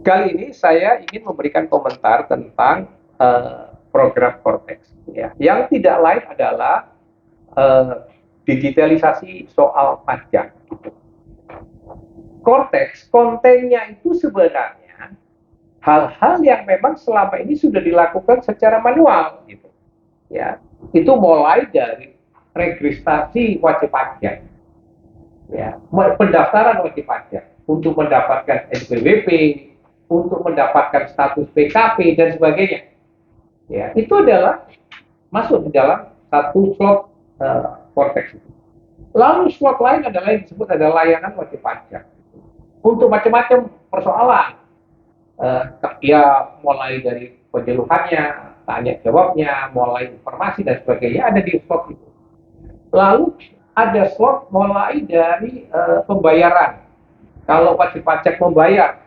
Kali ini saya ingin memberikan komentar tentang program Cortex. Ya. Yang tidak lain adalah eh, digitalisasi soal pajak. Cortex kontennya itu sebenarnya hal-hal yang memang selama ini sudah dilakukan secara manual, gitu. Ya, itu mulai dari registrasi wajib pajak, ya, pendaftaran wajib pajak untuk mendapatkan SPWP, untuk mendapatkan status PKP dan sebagainya. Ya, itu adalah masuk di dalam satu slot Cortex. Lalu slot lain adalah yang disebut adalah layanan wajib pajak untuk macam-macam persoalan. Ya mulai dari penjeluhannya, tanya jawabnya, mulai informasi dan sebagainya ada di slot itu. Lalu ada slot mulai dari pembayaran. Kalau wajib pajak membayar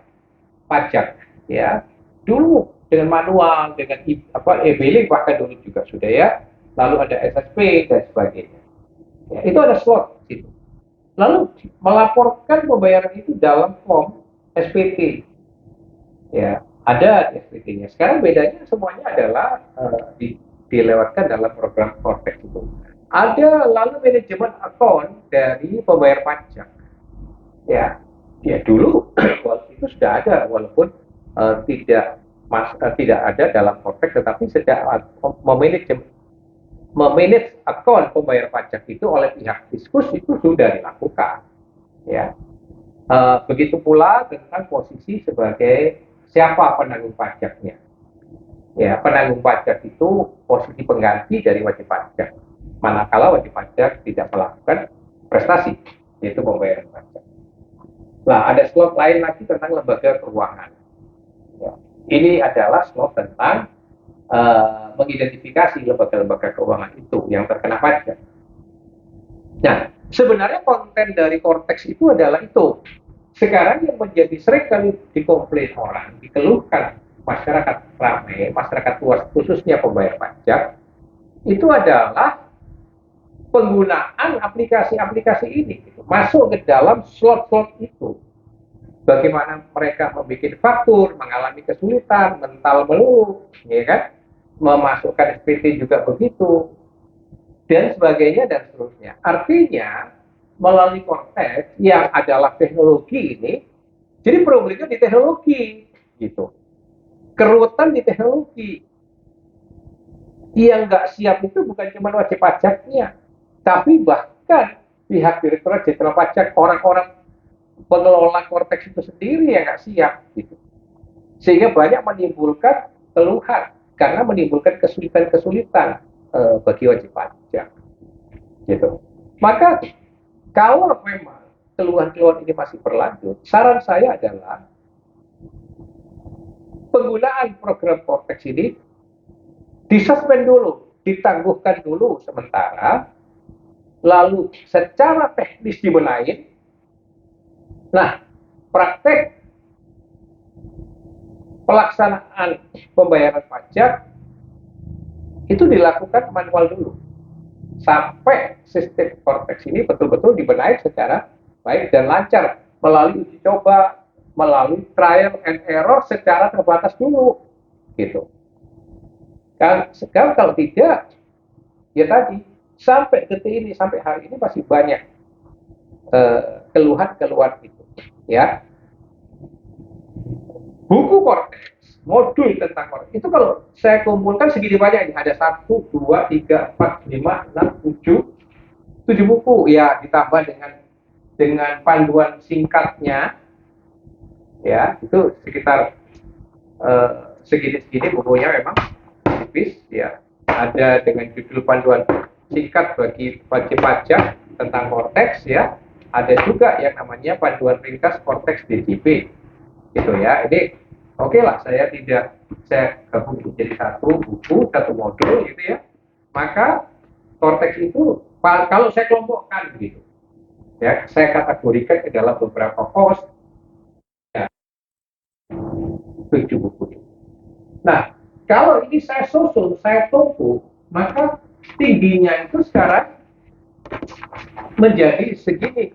pajak, ya dulu dengan manual, dengan e-billing bahkan dulu juga sudah, ya. Lalu ada SSP dan sebagainya. Ya, itu ada slot situ. Lalu melaporkan pembayaran itu dalam form SPT, ya ada SPT-nya. Sekarang bedanya semuanya adalah dilewatkan dalam program Cortex itu. Ada lalu manajemen account dari pembayar pajak. Ya, ya dulu itu sudah ada walaupun tidak ada dalam Cortex, tetapi sudah memanage akun pembayar pajak itu oleh pihak Fiskus itu sudah dilakukan. Ya, begitu pula tentang posisi sebagai siapa penanggung pajaknya. Ya, penanggung pajak itu posisi pengganti dari wajib pajak. Manakala wajib pajak tidak melakukan prestasi, yaitu pembayaran pajak. Nah, ada slot lain lagi tentang lembaga keuangan. Ya. Ini adalah slot tentang mengidentifikasi lembaga-lembaga keuangan itu yang terkena pajak. Nah, sebenarnya konten dari Cortex itu adalah itu. Sekarang yang menjadi sering kali dikomplain orang, dikeluhkan masyarakat ramai, masyarakat luas, khususnya pembayar pajak, itu adalah penggunaan aplikasi-aplikasi ini, gitu, masuk ke dalam slot-slot itu. Bagaimana mereka membuat faktur, mengalami kesulitan, mental melulu, ya kan? Memasukkan SPT juga begitu, dan sebagainya dan seterusnya. Artinya melalui Cortex yang adalah teknologi ini, jadi problemnya di teknologi, gitu. Keruwetan di teknologi. Yang nggak siap itu bukan cuma wajib pajaknya, tapi bahkan pihak Direktorat Jenderal Pajak, orang-orang pengelola Cortex itu sendiri yang nggak siap, gitu. Sehingga banyak menimbulkan keluhan karena menimbulkan kesulitan-kesulitan bagi wajib pajak, gitu. Maka kalau memang keluhan-keluhan ini masih berlanjut, saran saya adalah penggunaan program Cortex ini disuspend dulu, ditangguhkan dulu sementara, lalu secara teknis dibenahi. Nah, praktek pelaksanaan pembayaran pajak itu dilakukan manual dulu sampai sistem Cortex ini betul-betul dibenahi secara baik dan lancar melalui uji coba, melalui trial and error secara terbatas dulu, gitu. Sekarang kalau tidak, ya tadi sampai detik ini, sampai hari ini masih banyak keluhan-keluhan itu, ya. Buku Cortex, modul tentang Cortex itu kalau saya kumpulkan segini banyak, ada 1, 2, 3, 4, 5, 6, 7 buku, ya ditambah dengan panduan singkatnya, ya itu sekitar segini-segini bukunya, memang tipis, ya. Ada dengan judul panduan singkat bagi wajib pajak tentang Cortex, ya. Ada juga yang namanya panduan ringkas Cortex DJP, gitu ya. Ini oke lah, saya gabung jadi satu buku, satu modul, gitu ya. Maka Cortex itu kalau saya kelompokkan gitu, ya, saya kategorikan ke dalam beberapa pos, ya, 7 buku. Nah, kalau ini saya susun, saya tumpuk, maka tingginya itu sekarang menjadi segini.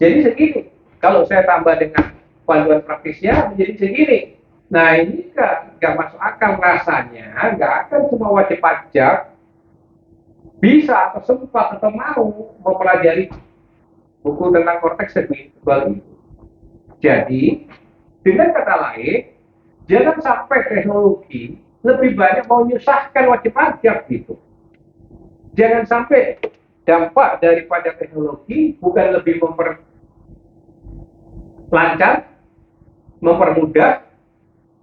Jadi segini. Kalau saya tambah dengan panduan praktisnya menjadi segini. Nah ini kan nggak masuk akal rasanya, nggak akan semua wajib pajak bisa atau sempat atau mau mempelajari buku tentang korteks seksual itu. Jadi dengan kata lain, jangan sampai teknologi lebih banyak mau menyusahkan wajib pajak gitu. Jangan sampai dampak daripada teknologi bukan lebih memperlancar, mempermudah,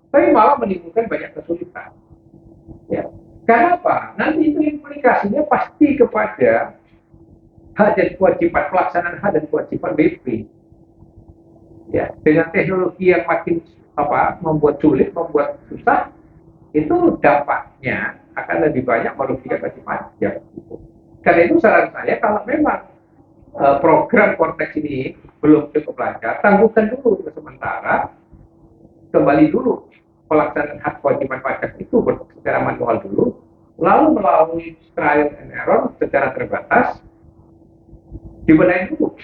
tapi malah menimbulkan banyak kesulitan. Ya. Karena apa? Nanti itu implikasinya pasti kepada hak dan kewajiban, pelaksanaan hak dan kewajiban BP. Ya, dengan teknologi yang makin membuat sulit, membuat susah, itu dampaknya akan lebih banyak merugikan wajib pajak. Karena itu saran saya, kalau memang program Korteks ini belum cukup lancar, tangguhkan dulu untuk sementara, kembali dulu pelaksanaan hak kewajiban pajak itu secara manual dulu, lalu melalui trial and error secara terbatas, dibenahi dulu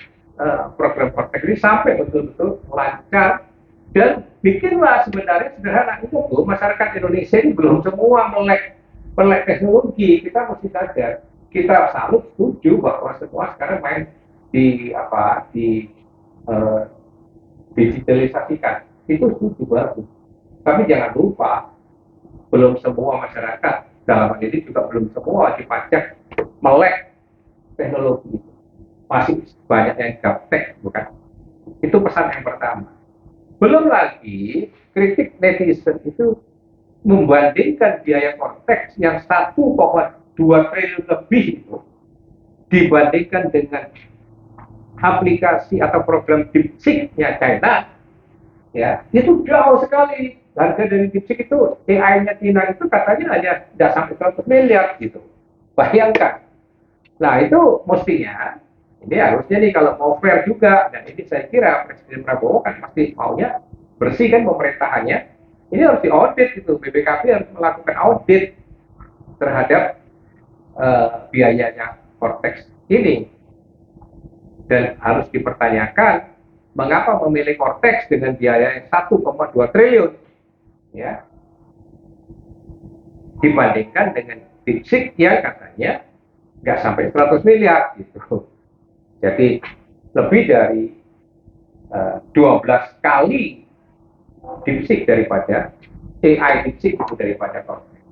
program Korteks ini sampai betul-betul lancar. Dan bikinlah sebenarnya sederhana itu tuh, masyarakat Indonesia ini belum semua melek teknologi. Kita mesti sadar, kita salut setuju bahwa semua sekarang main di digitalisasikan, itu setuju bagus. Tapi jangan lupa, belum semua masyarakat dalam hal ini juga belum semua wajib pajak melek teknologi. Masih banyak yang gaptek, bukan? Itu pesan yang pertama. Belum lagi kritik netizen itu membandingkan biaya Korteks yang 1,2 triliun lebih itu dibandingkan dengan aplikasi atau program DeepSeek-nya China, ya itu jauh sekali. Harga dari DeepSeek itu, AI-nya China itu katanya hanya tidak sampai 100 miliar gitu. Bayangkan. Nah itu mestinya, ini harusnya nih kalau mau fair juga, dan ini saya kira Presiden Prabowo kan pasti maunya bersih kan pemerintahannya, ini harus diaudit gitu, BPKP harus melakukan audit terhadap biayanya Korteks ini, dan harus dipertanyakan mengapa memilih Korteks dengan biaya 1,2 triliun ya dibandingkan dengan DeepSeek yang katanya nggak sampai 100 miliar gitu. Jadi lebih dari 12 kali DeepSeek daripada AI DeepSeek itu daripada Korteks.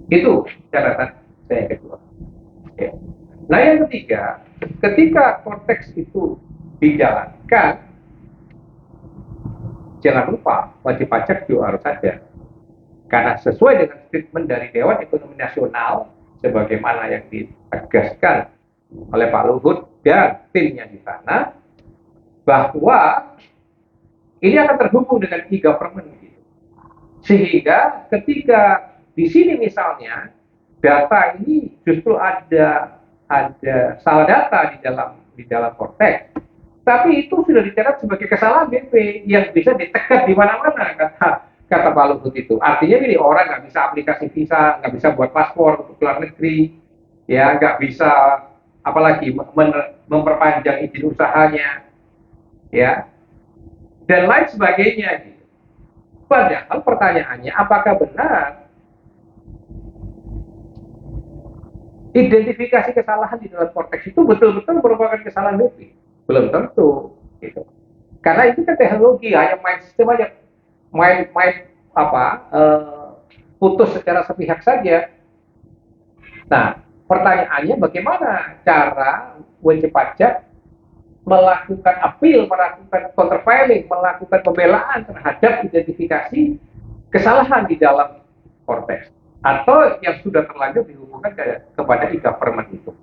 Itu catatan saya yang kedua. Ya. Nah yang ketiga, ketika Korteks itu dijalankan, jangan lupa wajib pajak juga harus ada. Karena sesuai dengan statement dari Dewan Ekonomi Nasional, sebagaimana yang ditegaskan oleh Pak Luhut dan timnya di sana, bahwa ini akan terhubung dengan e-government gitu. Sehingga ketika di sini misalnya data ini justru ada salah data di dalam Korteks, tapi itu sudah dicatat sebagai kesalahan BP yang bisa ditekan di mana-mana, kata Pak Luhut itu. Artinya ini orang nggak bisa aplikasi visa, nggak bisa buat paspor untuk luar negeri, ya nggak bisa apalagi memperpanjang izin usahanya, ya, dan lain sebagainya. Gitu. Padahal pertanyaannya, apakah benar identifikasi kesalahan di dalam Korteks itu betul-betul merupakan kesalahan BP? Belum tentu. Gitu. Karena itu kan teknologi, hanya main sistem aja, main putus secara sepihak saja. Nah, pertanyaannya bagaimana cara wajib pajak melakukan appeal, melakukan counterfiling, melakukan pembelaan terhadap identifikasi kesalahan di dalam Korteks atau yang sudah terlanjur dihubungkan kepada e-government itu.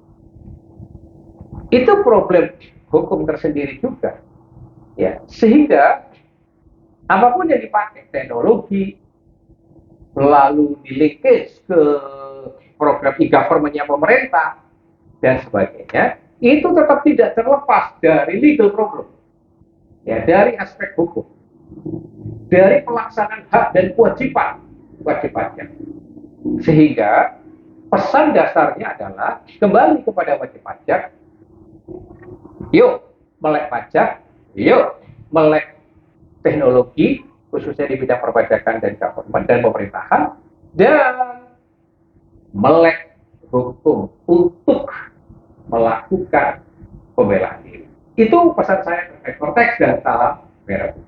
Itu problem hukum tersendiri juga. Ya, sehingga apapun yang dipakai, teknologi, lalu di-linkage ke program e-government-nya pemerintah, dan sebagainya, itu tetap tidak terlepas dari legal problem. Ya, dari aspek hukum. Dari pelaksanaan hak dan kewajiban wajib pajak. Sehingga pesan dasarnya adalah kembali kepada wajib pajak. Yuk, melek pajak, yuk melek teknologi, khususnya di bidang perpajakan dan pemerintahan, dan melek hukum untuk melakukan pembelaan diri. Itu pesan saya terkait konteks dan salam merah putih.